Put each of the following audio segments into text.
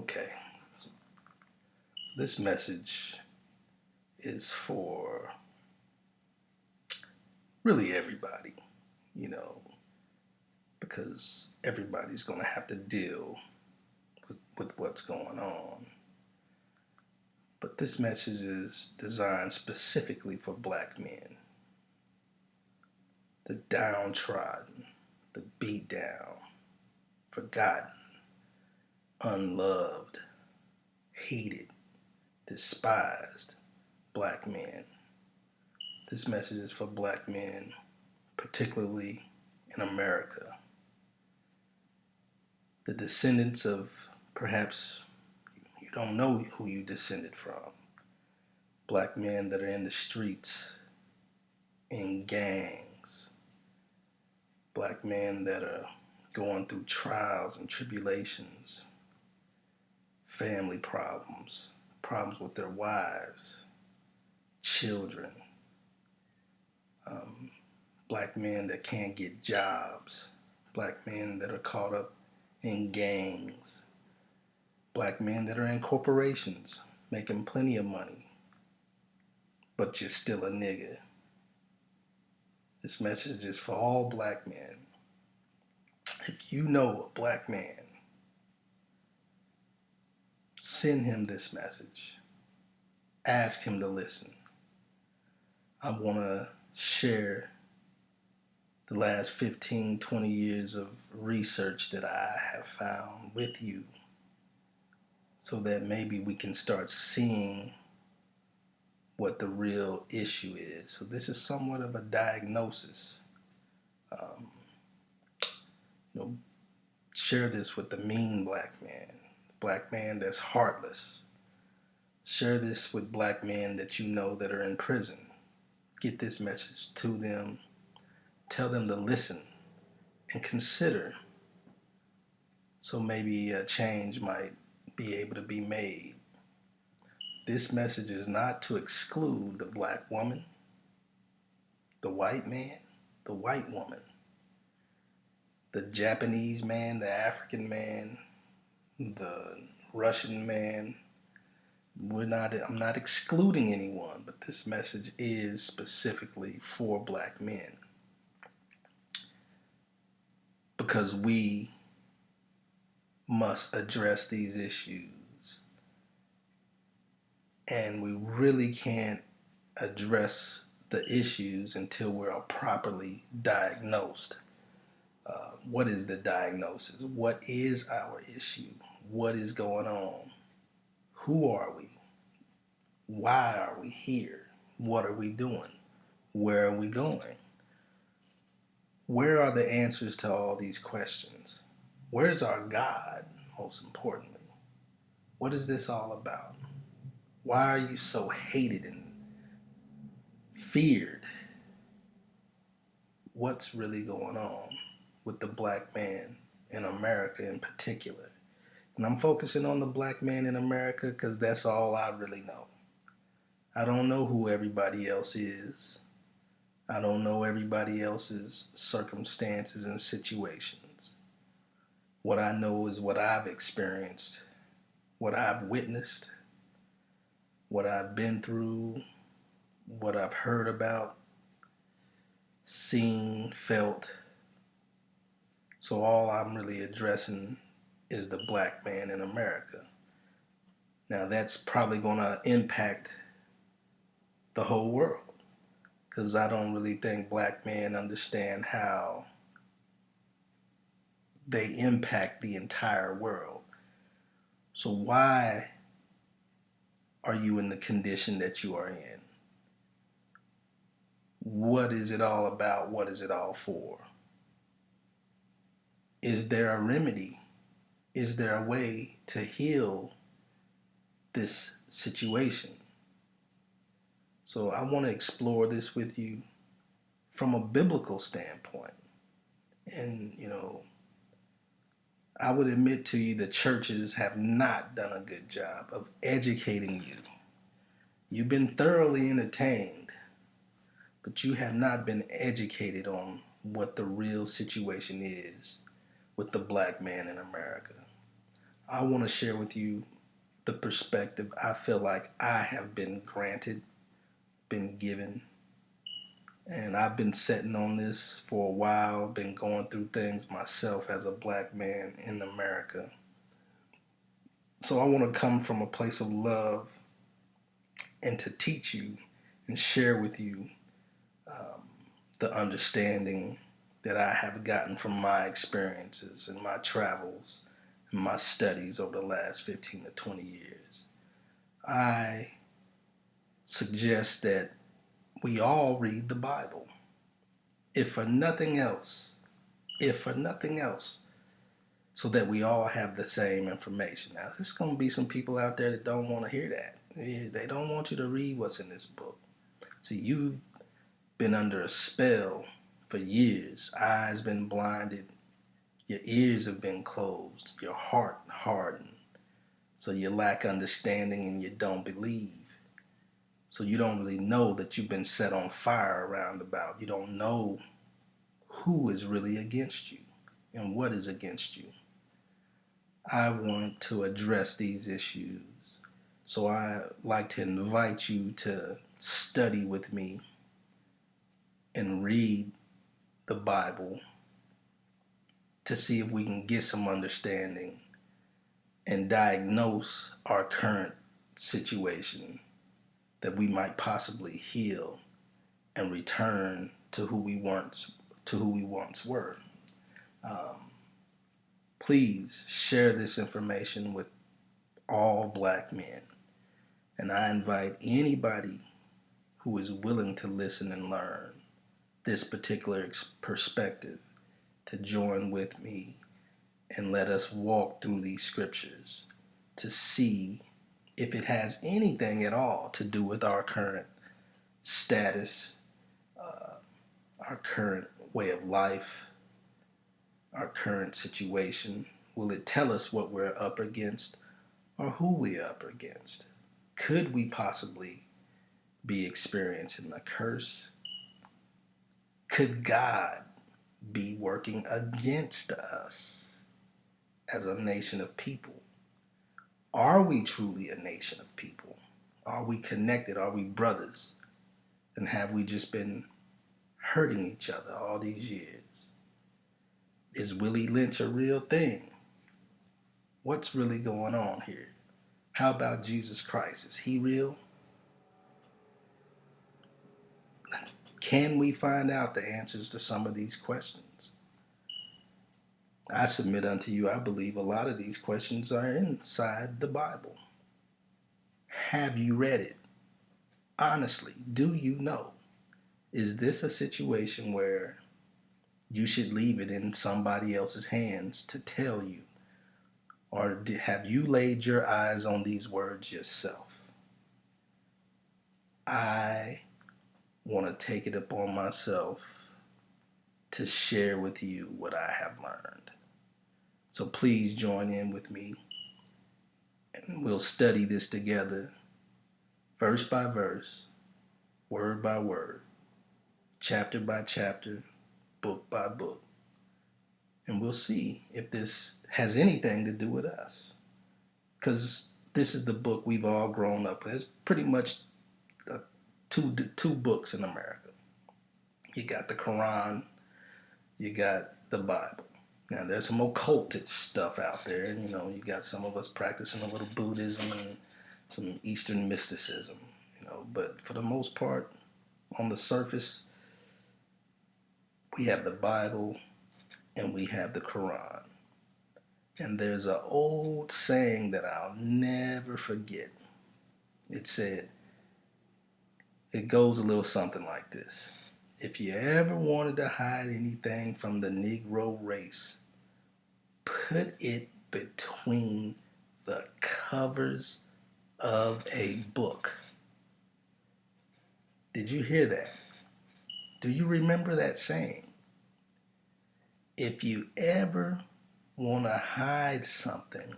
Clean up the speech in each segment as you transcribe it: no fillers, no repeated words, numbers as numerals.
Okay, so this message is for really everybody, you know, because everybody's going to have to deal with what's going on. But this message is designed specifically for black men, the downtrodden, the beat down, forgotten, unloved, hated, despised black men. This message is for black men, particularly in America. The descendants of perhaps you don't know who you descended from. Black men that are in the streets, in gangs. Black men that are going through trials and tribulations, family problems, problems with their wives, children. Black men that can't get jobs. Black men that are caught up in gangs. Black men that are in corporations making plenty of money, but you're still a nigga. This message is for all black men. If you know a black man, send him this message. Ask him to listen. I want to share the last 15, 20 years of research that I have found with you so that maybe we can start seeing what the real issue is. So this is somewhat of a diagnosis. You know, share this with the mean black man, the black man that's heartless. Share this with black men that you know that are in prison. Get this message to them. Tell them to listen and consider. So maybe a change might be able to be made. This message is not to exclude the black woman, the white man, the white woman, the Japanese man, the African man, the Russian man. I'm not excluding anyone, but this message is specifically for black men. Because we must address these issues. And we really can't address the issues until we're properly diagnosed. What is the diagnosis? What is our issue? What is going on? Who are we? Why are we here? What are we doing? Where are we going? Where are the answers to all these questions? Where's our God, most importantly? What is this all about? Why are you so hated and feared? What's really going on with the black man in America in particular? And I'm focusing on the black man in America because that's all I really know. I don't know who everybody else is. I don't know everybody else's circumstances and situations. What I know is what I've experienced, what I've witnessed, what I've been through, what I've heard about, seen, felt. So all I'm really addressing is the black man in America. Now that's probably going to impact the whole world because I don't really think black men understand how they impact the entire world. So why are you in the condition that you are in? What is it all about? What is it all for? Is there a remedy? Is there a way to heal this situation? So I want to explore this with you from a biblical standpoint. And, I would admit to you that churches have not done a good job of educating you. You've been thoroughly entertained, but you have not been educated on what the real situation is with the black man in America. I want to share with you the perspective I feel like I have been granted, been given. And I've been sitting on this for a while, been going through things myself as a black man in America. So I want to come from a place of love and to teach you and share with you the understanding that I have gotten from my experiences and my travels and my studies over the last 15 to 20 years. I suggest that we all read the Bible. If for nothing else, so that we all have the same information. Now, there's going to be some people out there that don't want to hear that. They don't want you to read what's in this book. See, you've been under a spell for years. Eyes been blinded. Your ears have been closed. Your heart hardened. So you lack understanding and you don't believe. So you don't really know that you've been set on fire around about. You don't know who is really against you and what is against you. I want to address these issues. So I like to invite you to study with me and read the Bible to see if we can get some understanding and diagnose our current situation that we might possibly heal and return to who we once were. Please share this information with all black men. And I invite anybody who is willing to listen and learn this particular perspective to join with me and let us walk through these scriptures to see if it has anything at all to do with our current status, our current way of life, our current situation. Will it tell us what we're up against or who we're up against? Could we possibly be experiencing a curse? Could God be working against us as a nation of people? Are we truly a nation of people? Are we connected? Are we brothers? And have we just been hurting each other all these years? Is Willie Lynch a real thing? What's really going on here? How about Jesus Christ? Is he real? Can we find out the answers to some of these questions? I submit unto you, I believe a lot of these questions are inside the Bible. Have you read it? Honestly, do you know? Is this a situation where you should leave it in somebody else's hands to tell you? Or have you laid your eyes on these words yourself? I want to take it upon myself to share with you what I have learned. So please join in with me and we'll study this together, verse by verse, word by word, chapter by chapter, book by book. And we'll see if this has anything to do with us. Because this is the book we've all grown up with. It's pretty much two books in America. You got the Quran, you got the Bible. Now there's some occultic stuff out there, and you got some of us practicing a little Buddhism and some Eastern mysticism, but for the most part, on the surface, we have the Bible and we have the Quran. And there's an old saying that I'll never forget. It goes a little something like this. If you ever wanted to hide anything from the Negro race, put it between the covers of a book. Did you hear that? Do you remember that saying? If you ever want to hide something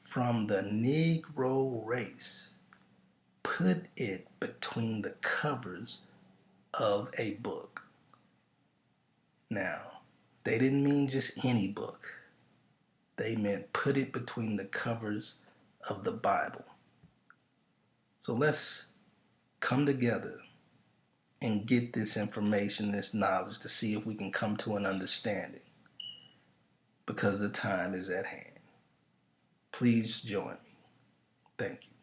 from the Negro race, put it between the covers of a book. Now, they didn't mean just any book. They meant put it between the covers of the Bible. So let's come together and get this information, this knowledge, to see if we can come to an understanding, because the time is at hand. Please join me. Thank you.